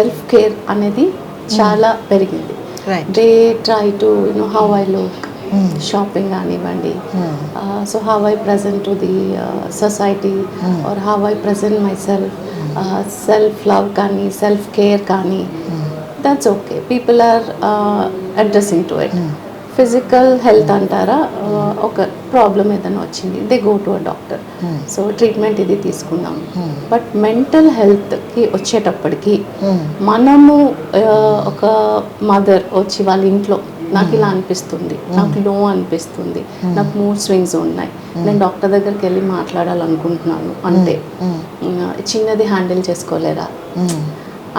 Self care అనేది చాలా పెరిగింది. They try to how I look, shopping కానివ్వండి, so how I present to the society or how I present myself, self love కానీ self care కానీ, that's okay, people are addressing to it. Physical health అంటారా, ఒక problem ఏదైనా వచ్చింది, they go to a doctor, so treatment ఇది తీసుకుందాం. But mental హెల్త్కి వచ్చేటప్పటికి మనము ఒక మదర్ వచ్చి వాళ్ళ ఇంట్లో నాకు ఇలా అనిపిస్తుంది, నాకు లో అనిపిస్తుంది, నాకు మూడ్ స్వింగ్స్ ఉన్నాయి, నేను డాక్టర్ దగ్గరికి వెళ్ళి మాట్లాడాలనుకుంటున్నాను అంటే చిన్నది హ్యాండిల్ చేసుకోలేరా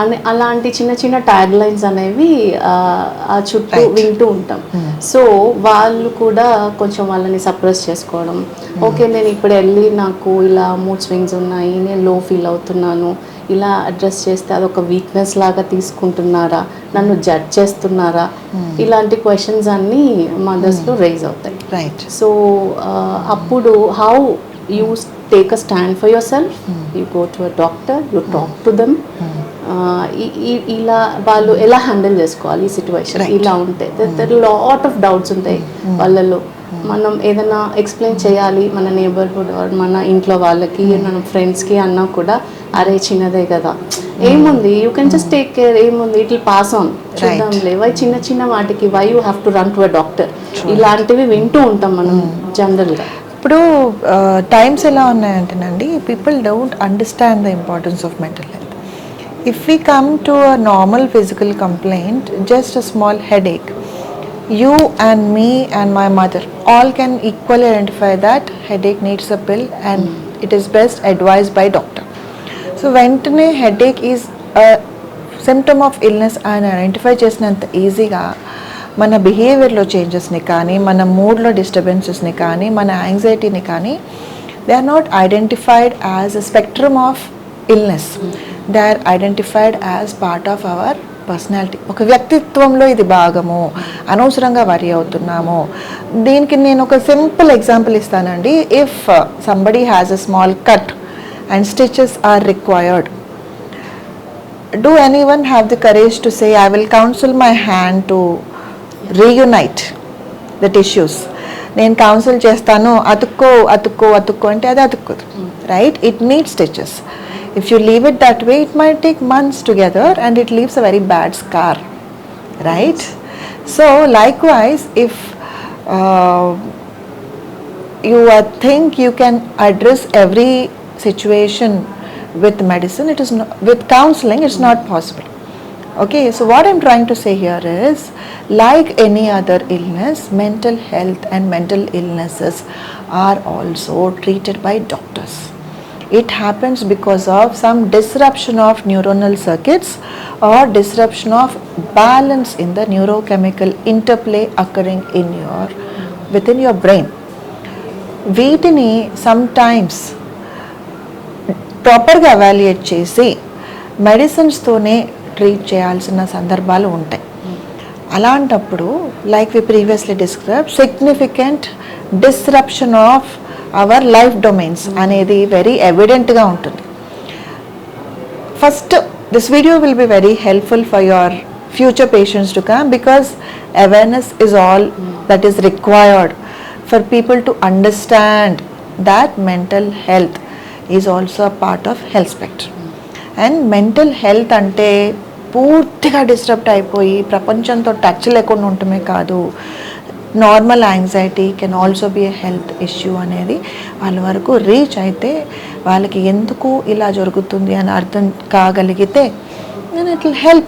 అని, అలాంటి చిన్న చిన్న ట్యాగ్ లైన్స్ అనేవి ఆ చుట్టూ వింటూ ఉంటాం. సో వాళ్ళు కూడా కొంచెం వాళ్ళని సప్రెస్ చేసుకోవడం, ఓకే నేను ఇప్పుడు వెళ్ళి నాకు ఇలా మూడ్ స్వింగ్స్ ఉన్నాయి, నేను లో ఫీల్ అవుతున్నాను, ఇలా అడ్రస్ చేస్తే అదొక వీక్నెస్ లాగా తీసుకుంటున్నారా, నన్ను జడ్జ్ చేస్తున్నారా, ఇలాంటి క్వశ్చన్స్ అన్నీ మదర్స్లో రైజ్ అవుతాయి. రైట్. సో అప్పుడు how you take a stand for your self, you go to a doctor, you talk to them, ఇలా వాళ్ళు ఎలా హ్యాండిల్ చేసుకోవాలి ఈ సిచ్యువేషన్ ఇలా ఉంటే. లాట్ ఆఫ్ డౌట్స్ ఉంటాయి వాళ్ళలో. మనం ఏదైనా ఎక్స్ప్లెయిన్ చేయాలి మన నేబర్హుడ్ మన ఇంట్లో వాళ్ళకి, మన ఫ్రెండ్స్కి అన్నా కూడా, అరే చిన్నదే కదా, ఏముంది, you can just take care, ఏముంది, ఇట్ విల్ పాస్ ఆన్, చూద్దాంలే, వై చిన్న చిన్న వాటికి why you have to run to a doctor, ఇలాంటివి వింటూ ఉంటాం మనం జనరల్గా. ఇప్పుడు టైమ్స్ ఎలా ఉన్నాయంటేనండి, people don't understand the importance of mental health. If we come to a normal physical complaint, just a small headache, you and me and my mother all can equally identify that headache needs a pill and it is best advised by doctor. So ventane headache is a symptom of illness and identify చేసినంత ఈజీగా మన బిహేవియర్లో చేంజెస్ని కానీ, మన మూడ్లో డిస్టర్బెన్సెస్ని కానీ, మన యాంగ్జైటీని కానీ, they are not identified as a spectrum of illness, they are identified as part of our personality. ఒక వ్యక్తిత్వంలో ఇది భాగము, అనవసరంగా వరి అవుతున్నాము. దీనికి నేను ఒక సింపుల్ ఎగ్జాంపుల్ ఇస్తానండి. If somebody has a small cut and stitches are required, do anyone have the courage to say I will counsel my hand to reunite the tissues? నేను కౌన్సిల్ చేస్తాను, అతుక్కో అతుక్కో అతుక్కో అంటే అది అతుక్కోదు, right? It needs stitches. If you leave it that way, it might take months together and it leaves a very bad scar, right? So likewise, if you think you can address every situation with medicine, it is not, with counseling it's not possible. Okay, so what I'm trying to say here is, like any other illness, mental health and mental illnesses are also treated by doctors. It happens because of some disruption of neuronal circuits or disruption of balance in the neurochemical interplay occurring in within your brain. వీటిని sometimes ప్రాపర్గా evaluate చేసి మెడిసిన్స్తోనే treat చేయాల్సిన సందర్భాలు ఉంటాయి. అలాంటప్పుడు like we previously describe, significant disruption of our life domains అనేది very ఎవిడెంట్గా ఉంటుంది. First this video will be very helpful for your future patients to come, because awareness is all that is required for people to understand that mental health is also a part of health spectrum. And mental health అంటే పూర్తిగా disturb అయిపోయి ప్రపంచంతో touch లేకుండా ఉండటమే కాదు, normal anxiety can also be a health issue అనేది వాళ్ళ వరకు రీచ్ అయితే, వాళ్ళకి ఎందుకు ఇలా జరుగుతుంది అని అర్థం కాగలిగితే, then it will help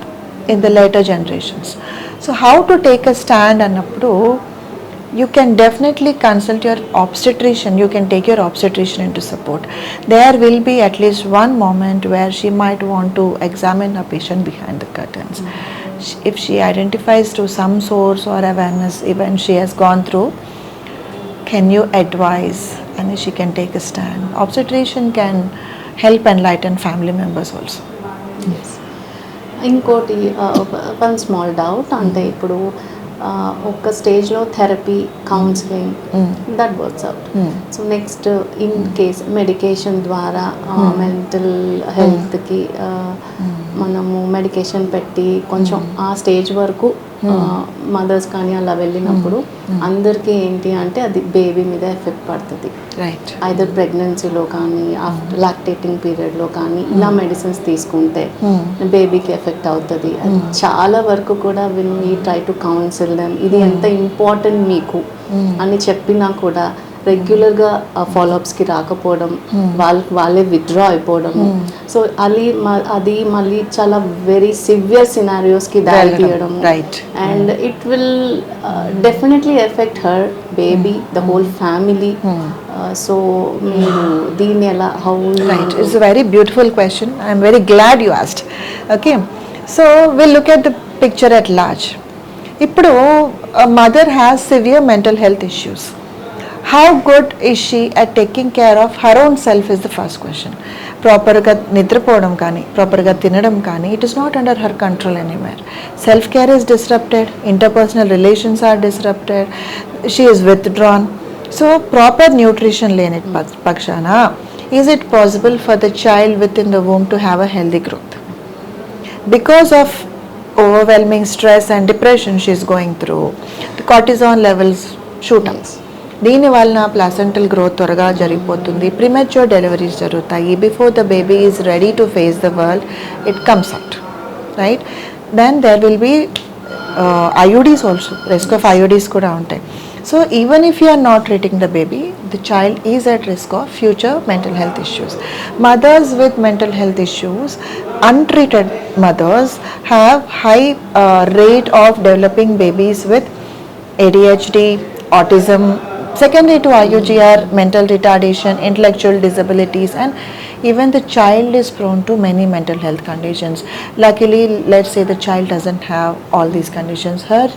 in the later generations. So how to take a stand అన్నప్పుడు, you can definitely consult your obstetrician. You can take your obstetrician into support. There will be at least one moment where she might want to examine a patient behind the curtains. If she identifies to some source or awareness even she has gone through, can you advise, and she can take a stand. Obstetrician can help enlighten family members also. Yes. ఇంకోటి one small doubt, అంటే ఇప్పుడు ఒక స్టేజ్లో therapy, counselling, that works out. So next in case medication ద్వారా mental హెల్త్కి మనము medication పెట్టి కొంచెం ఆ స్టేజ్ వరకు మదర్స్ కానీ అలా వెళ్ళినప్పుడు అందరికీ ఏంటి అంటే అది బేబీ మీద ఎఫెక్ట్ పడుతుంది. రైట్. ఐదర్ ప్రెగ్నెన్సీలో కానీ ఆఫ్టర్ లాక్టేటింగ్ పీరియడ్లో కానీ ఇలా మెడిసిన్స్ తీసుకుంటే బేబీకి ఎఫెక్ట్ అవుతుంది. అది చాలా వరకు కూడా we try to counsel them, ఇది ఎంత ఇంపార్టెంట్ మీకు అని చెప్పినా కూడా రెగ్యులర్గా ఫాలోఅప్స్కి రాకపోవడం, వాళ్ళే విత్డ్రా అయిపోవడం. సో అది మళ్ళీ చాలా వెరీ సివియర్ సినారియోస్కి దారి తీయడం. And it will definitely affect her, baby, the whole family. So మీరు దీన్ని ఎలా how right it's a very beautiful question. I'm very glad you asked. Okay, so will look at the picture at large. ఇప్పుడు mother has severe mental health issues. How good is she at taking care of her own self is the first question. ప్రాపర్గా నిద్రపోవడం కానీ, ప్రాపర్గా తినడం కానీ, it is not under her control anywhere. Self care is disrupted, interpersonal relations are disrupted, she is withdrawn. So proper nutrition లేని పక్షాన is it possible for the child within the womb to have a healthy growth? Because of overwhelming stress and depression she is going through, the cortisol levels shoot up. దీని వలన placental growth త్వరగా జరిగిపోతుంది, premature deliveries జరుగుతాయి. Before the baby is ready to face the world it comes out, right? Then there will be IUDs also, risk of IUDs కూడా ఉంటాయి. So even if you are not treating the baby, the child is at risk of future mental health issues. Mothers with mental health issues, untreated mothers have high rate of developing babies with ADHD, autism, secondary to IUGR, mental retardation, intellectual disabilities, and even the child is prone to many mental health conditions. Luckily, let's say the child doesn't have all these conditions. Her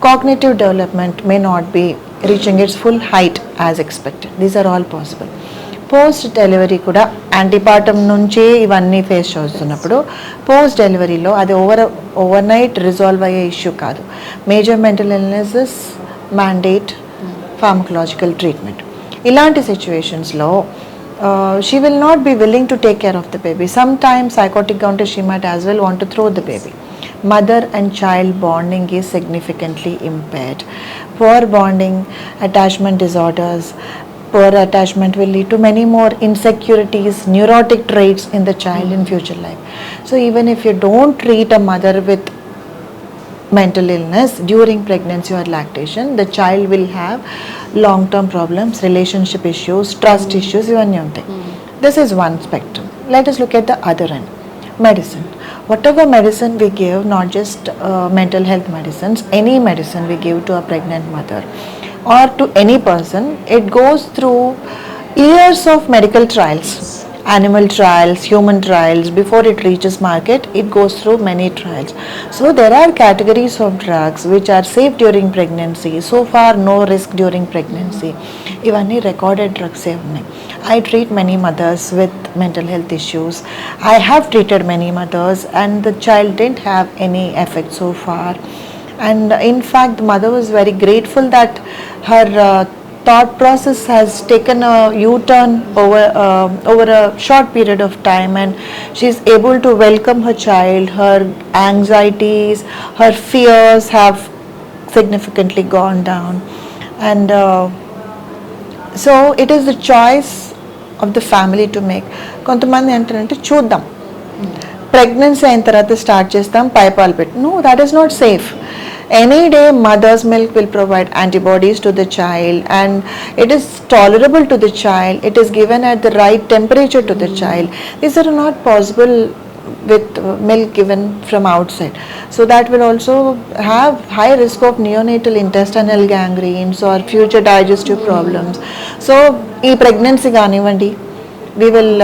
cognitive development may not be reaching its full height as expected. These are all possible. Post delivery కూడా antepartum నుంచే ఇవన్నీ face చేస్తున్నప్పుడు post డెలివరీలో అది overnight resolve అయ్యే issue కాదు. Major mental illnesses mandate pharmacological treatment. ఇలాంటి సిచ్యువేషన్స్లో she will not be willing to take care of the baby. Some time సైకోటిక్గా ఉంటే she might as well want to throw the baby. Mother and child bonding is significantly impaired. Poor bonding, attachment disorders, poor attachment will lead to many more insecurities, neurotic traits in the child in future life. So even if you don't treat a mother with mental illness during pregnancy or lactation, the child will have long-term problems, relationship issues, trust issues, ivanni untayi. This is one spectrum. Let us look at the other end. Medicine. Whatever medicine we give, not just mental health medicines, any medicine we give to a pregnant mother or to any person, it goes through years of medical trials, animal trials, human trials. Before it reaches market, it goes through many trials. So there are categories of drugs which are safe during pregnancy, so far no risk during pregnancy. Ivanni recorded drugs e unnai. I treat many mothers with mental health issues. I have treated many mothers and the child didn't have any effect so far. And in fact, the mother was very grateful that her thought process has taken a U-turn over a short period of time, and she is able to welcome her child. Her anxieties, her fears have significantly gone down, and so it is the choice of the family to make. కొంతమంది ఏంటంటే చూద్దాం, pregnancy అయిన తర్వాత start చేస్తాం, పైపాలు పెట్టి. No, that is not safe. Any day mother's milk will provide antibodies to the child and it is tolerable to the child. It is given at the right temperature to the child. These are not possible with milk given from outside. So that will also have high risk of neonatal intestinal gangrenes or future digestive problems. So ee pregnancy ganivandi, we will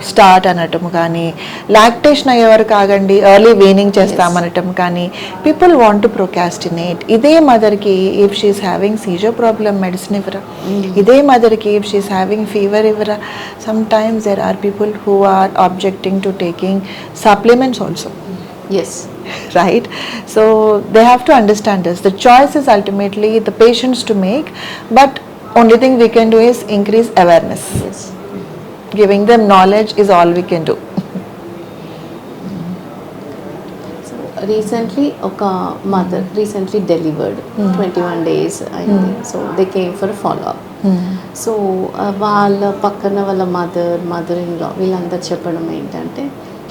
start అనటం కానీ, lactation అయ్యేవారు కాగండి early weaning చేస్తామనటం కానీ, people want to procrastinate. ఇదే మదర్కి if she is having seizure problem medicine ఇవ్వరా, ఇదే మదర్కి if she is having fever ఇవ్వరా. Sometimes there are people who are objecting to taking supplements also. Yes. Right? So they have to understand this. The choice is ultimately the patients to make, but only thing we can do is increase awareness. Yes. Giving them knowledge is all we can do. Recently ఒక mother recently delivered 21 days అయింది. So they came for follow up. So వాళ్ళ పక్కన వాళ్ళ mother in law వీళ్ళందరూ చెప్పడం ఏంటంటే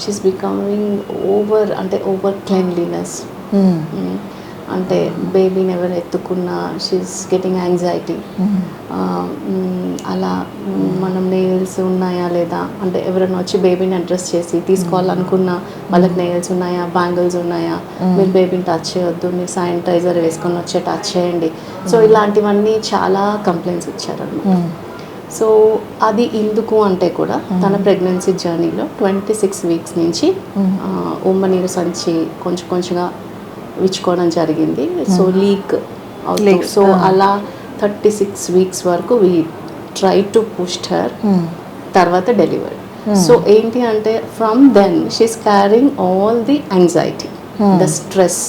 she's becoming over cleanliness. అంటే బేబీని ఎవరు ఎత్తుకున్నా షీస్ గెటింగ్ యాంగ్జైటీ. అలా మనం నెయిల్స్ ఉన్నాయా లేదా, అంటే ఎవరైనా వచ్చి బేబీని అడ్రస్ చేసి తీసుకోవాలనుకున్నా వాళ్ళకి నెయిల్స్ ఉన్నాయా, బ్యాంగిల్స్ ఉన్నాయా, మీరు బేబీని టచ్ చేయొద్దు, మీరు శానిటైజర్ వేసుకొని వచ్చే టచ్ చేయండి. సో ఇలాంటివన్నీ చాలా కంప్లైంట్స్ ఇచ్చారన్నమాట. సో అది ఎందుకు అంటే కూడా తన ప్రెగ్నెన్సీ జర్నీలో 26 weeks నుంచి ఉమ్మనీరు సంచి కొంచెంగా విచ్చుకోవడం జరిగింది. సో లీక్ అవుతుంది. సో అలా 36 weeks వరకు we try to push her. తర్వాత డెలివరీ. సో ఏంటి అంటే from then she's carrying all the anxiety, the stress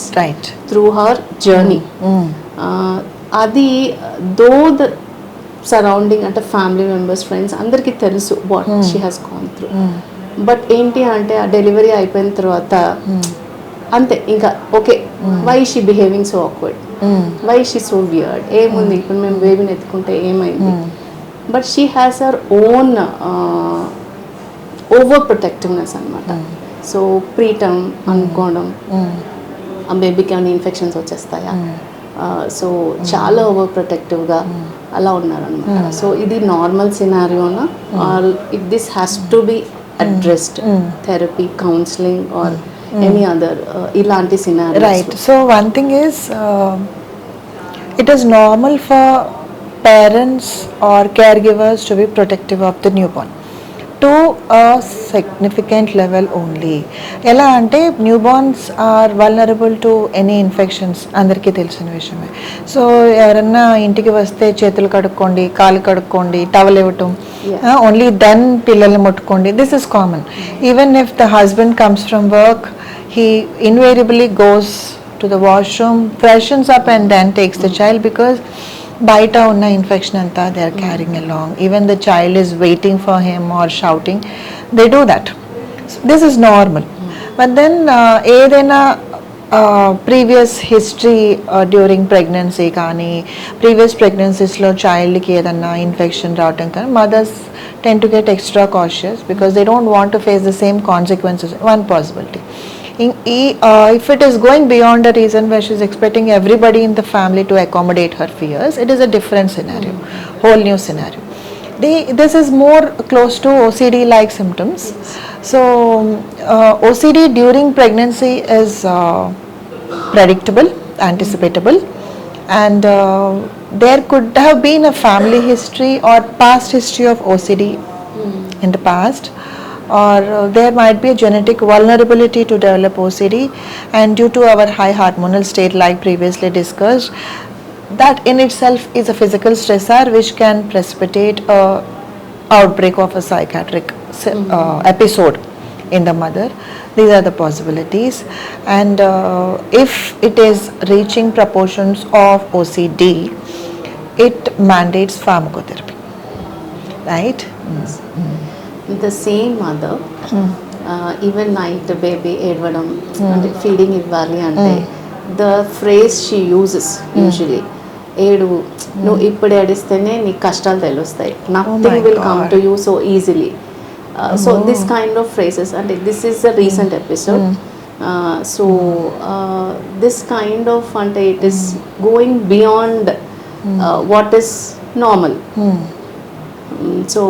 through her journey. అది దో ద సరౌండింగ్ అంటే ఫ్యామిలీ మెంబర్స్, ఫ్రెండ్స్ అందరికీ తెలుసు what she has gone through. But ఏంటి అంటే ఆ డెలివరీ అయిపోయిన తర్వాత అంతే ఇంకా okay, why she behaving so awkward, why she so weird, ఏముంది ఇప్పుడు మేము బేబీని ఎత్తుకుంటే ఏమైంది. But she has her own over ప్రొటెక్టివ్నెస్ అనమాట. సో ప్రీటర్మ్ అనుకోవడం, ఆ బేబీకి ఏమైనా ఇన్ఫెక్షన్స్ వచ్చేస్తాయా, సో చాలా ఓవర్ ప్రొటెక్టివ్గా అలా ఉన్నారనమాట. సో ఇది నార్మల్ సినారియోనా or if this has to be addressed, therapy, counselling or any other ilanti scenarios? Right. So one thing is it is normal for parents or caregivers to be protective of the newborn to a significant level only. ఎలా అంటే newborns are vulnerable to any infections, అందరికీ తెలిసిన విషయమే. So ఎవరన్నా ఇంటికి వస్తే చేతులు కడుక్కోండి, కాలు కడుక్కోండి, టవల్ ఇవ్వటం, ఓన్లీ దెన్ పిల్లల్ని ముట్టుకోండి, this is common. Even if the husband comes from work, he invariably goes to the washroom, freshens up and then takes the child, because బయట ఉన్న ఇన్ఫెక్షన్ అంతా they are carrying along. Even the child is waiting for him or shouting, they do that. This is normal. But then ఏదైనా previous history during pregnancy కానీ, previous ప్రెగ్నెన్సీస్లో చైల్డ్కి ఏదన్నా infection రావటం కానీ, mothers tend to get extra cautious because they don't want to face the same consequences. One possibility. If it is going beyond a reason where she's expecting everybody in the family to accommodate her fears, it is a different scenario, whole new scenario. This is more close to OCD-like symptoms. So OCD during pregnancy is predictable, anticipatable, and there could have been a family history or past history of OCD in the past, or there might be a genetic vulnerability to develop OCD, and due to our high hormonal state like previously discussed, that in itself is a physical stressor which can precipitate a outbreak of a psychiatric episode in the mother. These are the possibilities, and if it is reaching proportions of OCD, it mandates pharmacotherapy, right? The same mother, even night baby edvadam and feeding ivvali ante, the phrase she uses usually, edu no ippude edistene nee kashtalu telustayi, nothing will come to you so easily. So this kind of phrases, and this is a recent episode. So this kind of ante it is going beyond what is normal. So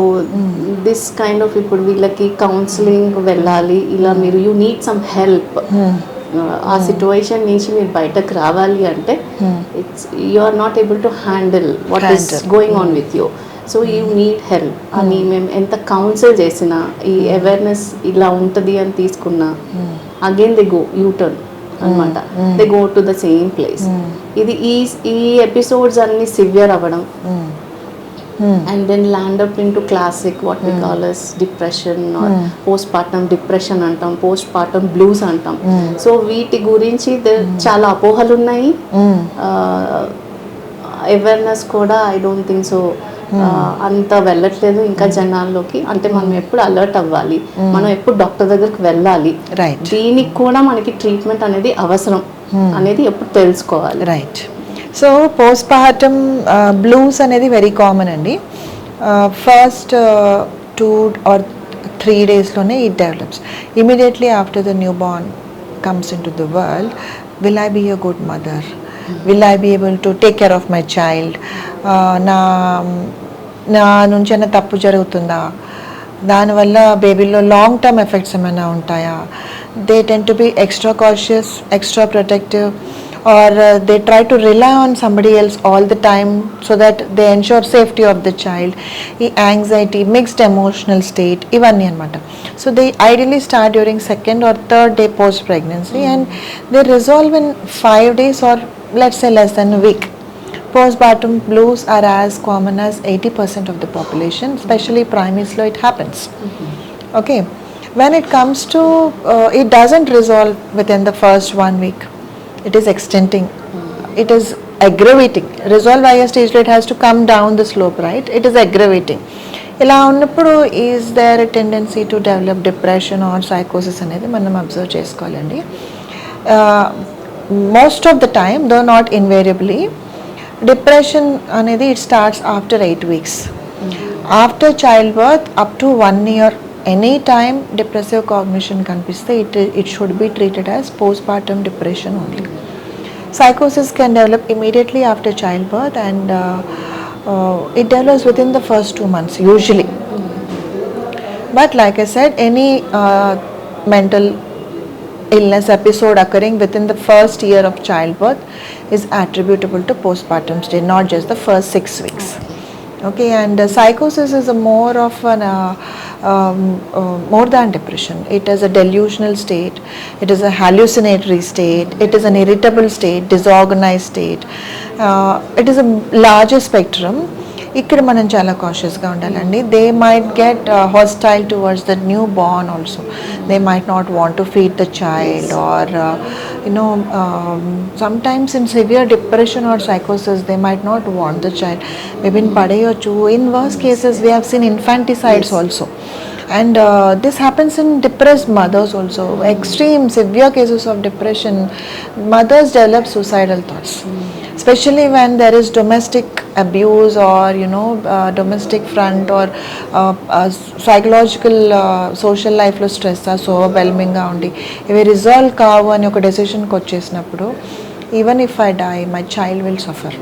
this kind of ఇప్పుడు వీళ్ళకి counselling వెళ్ళాలి, ఇలా మీరు you need some help, ఆ situation నుంచి మీరు బయటకు రావాలి అంటే it's you are not able to handle what is going on with you, so you need help అని మేము ఎంత కౌన్సిల్ చేసినా, ఈ అవేర్నెస్ ఇలా ఉంటుంది అని తీసుకున్నా, అగైన్ దే గో యూటర్న్ అనమాట, they go to the same place. ఇది ఈ ఎపిసోడ్స్ అన్ని సివియర్ అవ్వడం, and then land up into classic what we call as depression or postpartum depression antam, postpartum blues antam. So వీటి గురించి చాలా అపోహలు ఉన్నాయి, అవేర్నెస్ కూడా ఐ డోంట్ థింక్ సో అంత వెళ్ళట్లేదు ఇంకా జనాల్లోకి. అంటే మనం ఎప్పుడు అలర్ట్ అవ్వాలి, మనం ఎప్పుడు డాక్టర్ దగ్గరికి వెళ్ళాలి, దీనికి కూడా మనకి ట్రీట్మెంట్ అనేది అవసరం అనేది ఎప్పుడు తెలుసుకోవాలి. Right. So postpartum blues అనేది వెరీ కామన్ అండి. ఫస్ట్ 2 or 3 daysలోనే it develops. Immediately after the newborn comes into the world, will I be a good mother, will I be able to take care of my child, నా నుంచి ఏమైనా తప్పు జరుగుతుందా, దానివల్ల బేబీలో long term effects ఏమైనా ఉంటాయా. They ten to be extra cautious, extra protective, or they try to rely on somebody else all the time so that they ensure safety of the child. Anxiety, mixed emotional state, ivanni anamata. So they ideally start during 2nd or 3rd day post pregnancy, and they resolve in 5 days or let's say less than a week. Postpartum blues are as common as 80% of the population, especially primaries lo it happens. Okay, when it comes to it doesn't resolve within the first 1 week. It is extending, it is aggravating. Resolve అయ్యే స్టేజ్లో it has to come down the slope, right? It is aggravating. ఇలా ఉన్నప్పుడు is there a tendency to develop depression or సైకోసిస్ అనేది మనం observe చేసుకోవాలండి. Most of the time, though not invariably, depression అనేది it starts after 8 weeks. After childbirth up to 1 year, any time depressive cognition కనిపిస్తే it should be treated as postpartum depression only. Psychosis can develop immediately after childbirth, and it develops within the first 2 months usually. But like I said, any mental illness episode occurring within the first year of childbirth is attributable to postpartum stage, not just the first 6 weeks. Okay, and psychosis is a more of an more than depression. It is a delusional state, it is a hallucinatory state, it is an irritable state, disorganized state. It is a larger spectrum. ఇక్కడ మనం చాలా కాషియస్గా ఉండాలండి. They might get hostile towards the newborn also. They might not want to feed the child, or sometimes in severe depression or psychosis they might not want the child. Maybe in padayyochu. In worst cases we have seen infanticides also. And this happens in depressed mothers also. Extreme severe cases of depression, mothers develop suicidal thoughts, especially when there is domestic abuse or domestic front or psychological social life lo stress so overwhelming ga undi ivi resolve kavu ani oka decision ki vachesinapudu, even if I die my child will suffer.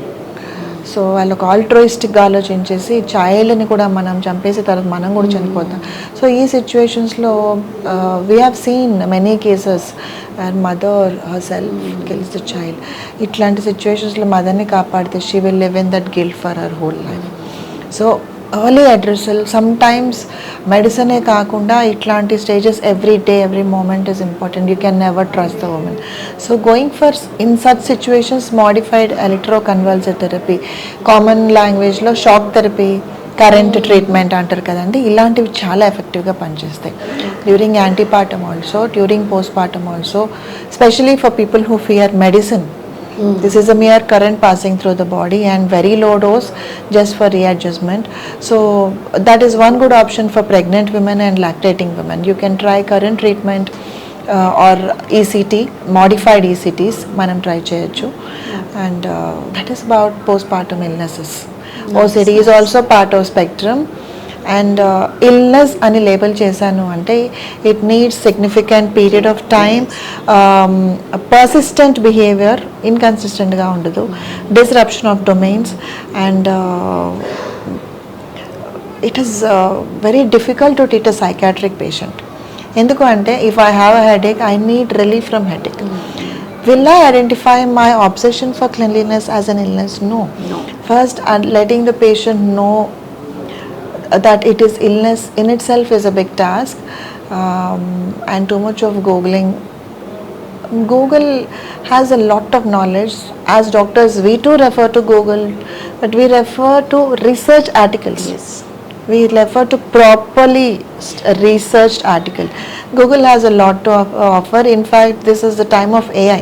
So వాళ్ళకు ఆల్ట్రోయిస్టిక్గా ఆలోచించేసి చైల్డ్ని కూడా మనం చంపేసి తర్వాత మనం కూడా చనిపోతాం. So ఈ సిచ్యువేషన్స్లో we have seen many cases where mother herself kills the child. ఇట్లాంటి సిచ్యువేషన్స్లో మదర్ని కాపాడితే she will live in that guilt for her whole life. So early addressal, sometimes మెడిసినే కాకుండా ఇట్లాంటి stages every day every moment is important. You can never trust the women. So going for in such situations modified electroconvulsive therapy, common లాంగ్వేజ్లో shock therapy, current treatment అంటారు కదండి, ఇలాంటివి చాలా ఎఫెక్టివ్గా పనిచేస్తాయి. During antepartum also, during postpartum also, specially for people who fear medicine. This is a mere current passing through the body and very low dose just for readjustment. So that is one good option for pregnant women and lactating women. You can try current treatment or ECT, modified ECTs manam try cheyochu. And that is about postpartum illnesses. OCD is also part of spectrum. And illness అని label చేశాను అంటే it needs significant period of time, persistent behaviour, ఇన్కన్సిస్టెంట్గా ఉండదు, disruption of domains, and it is very difficult to treat a psychiatric patient. ఎందుకు అంటే if I have a headache I need relief from headache. Will I identify my obsession for cleanliness as an illness? No. First, letting the patient know that it is illness in itself is a big task, and too much of googling. Google has a lot of knowledge. As doctors we too refer to Google, but we refer to research articles. Yes. We refer to properly researched article. Google has a lot to offer. In fact, this is the time of AI.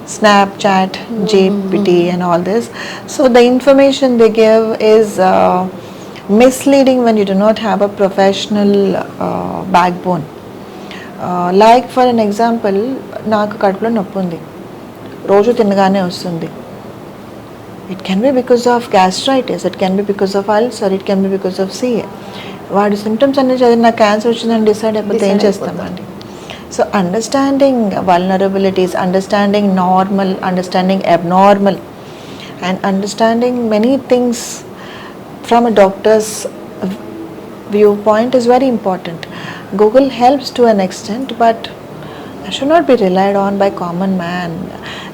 Snapchat, GPT, and all this. So the information they give is misleading when you do not have a professional backbone. Like for an example, నాకు కడుపులో నొప్పి ఉంది, రోజు తినగానే వస్తుంది. It can be because of gastritis, it can be because of ulcer, it can be because of CA. వాడి symptoms అన్ని చదివి నాకు క్యాన్సర్ వచ్చిందని డిసైడ్ అయిపోతే ఏం చేస్తామండి? So understanding vulnerabilities, understanding normal, understanding abnormal, and understanding many things from a doctor's viewpoint is very important. Google helps to an extent, but should not be relied on by common man.